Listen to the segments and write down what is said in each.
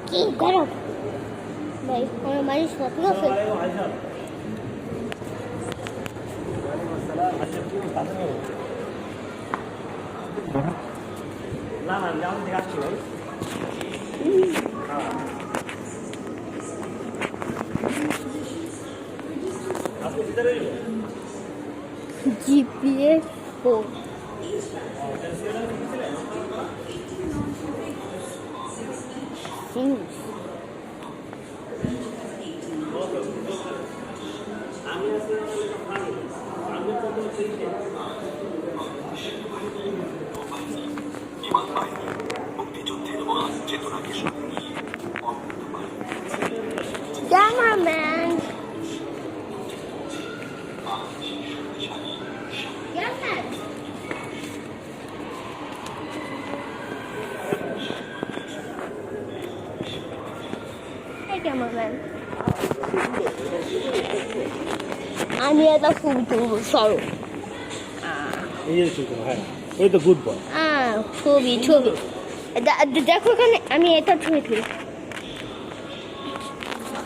কি গরম ভাই, আমার বাড়ির স্বপ্ন আছে। GPS four Cameraman. Cameraman. Hey, cameraman. আমি এটা ছবি তুলবো, সরো। এই তো গুড বয়। ছবি দেখো এখানে, আমি এটা ছবি তুলি।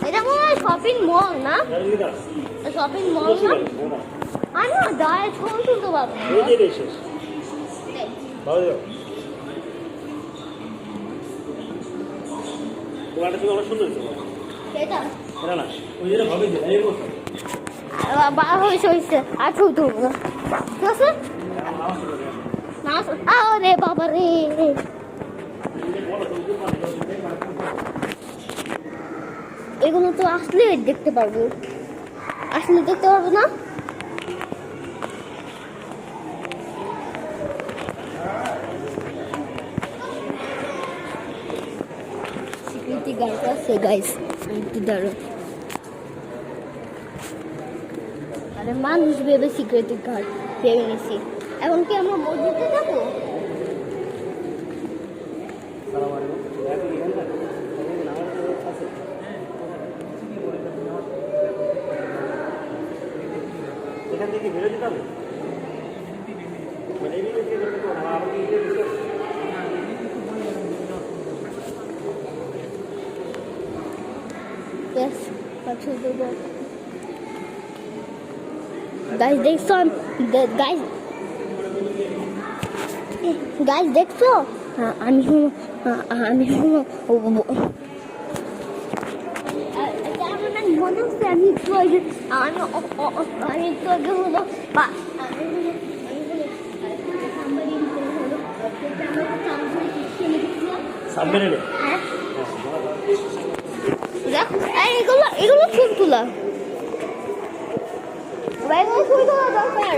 এটা মনে হয় শপিং মল না? শপিং মল না? আমি না দাঁড়ায় ছবি তুলতে পারবো না। হয়েছে আর ছবি তুলবো না, ঠিক আছে? আরে বাবা রে, এগুলো তো আসলে দেখতে পারবো, আসলে দেখতে পারবো না। সিকিউরিটি গার্ড আছে গাইস, একটু দাঁড়ো। আরে মানুষ ভেবে সিকিউরিটি গার্ড ভেবে নিছি। এখন কি আমরা মসজিদে যাবো? এখান থেকে বেরো যেতে হবে। Yes, that's what they do. Guys, দেখছো? Guys, দেখছো? আমি মনে হচ্ছে আমি একটু আগে হলো বা এগুলো ছবি তোলা, এগুলো ছবি তোলা দরকার।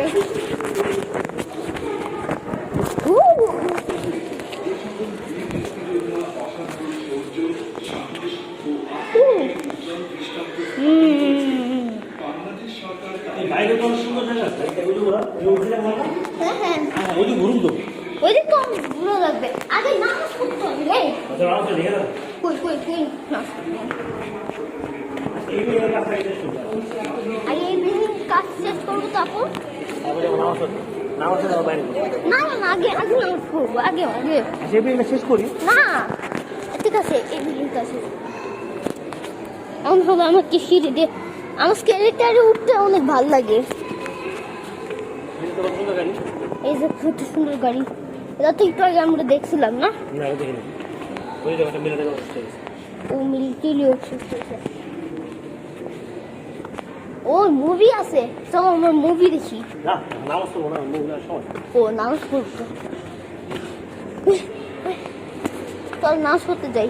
বাইরে তো সুন্দর জায়গা আছে, ওই ঘুরুন তো, ওই দিক তো ঘুরে লাগবে। আগে নামাজ পড়তে হবে রে। কই আগে এই বিল্ডিং কাজ শেষ করবো, তারপর না আগে নামাজ পড়বো, আগে শেষ করি না। ঠিক আছে, এই বিল্ডিংটা শেষ। এমন হলো আমাকে সিঁড়ি দিয়ে, আমার স্কেলেটারে উঠতে অনেক ভালো লাগে। এই যে কত সুন্দর গাড়ি, এটা তো একটু আগে আমরা দেখছিলাম না? ও মিলিটারি ও মুভি আছে, চলো আমরা মুভি দেখি। ও নামাজ পড়তো, চল নামাজ পড়তে যাই।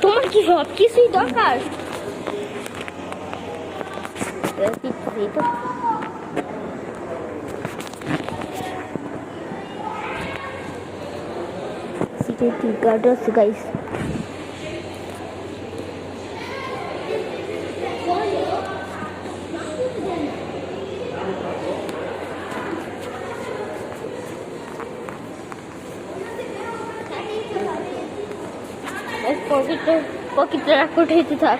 তোমার কি সব কিছুই দরকার? সিকিউরিটি গার্ড আছে গাইস। পকেটে রাখ, উঠাইতে থাক।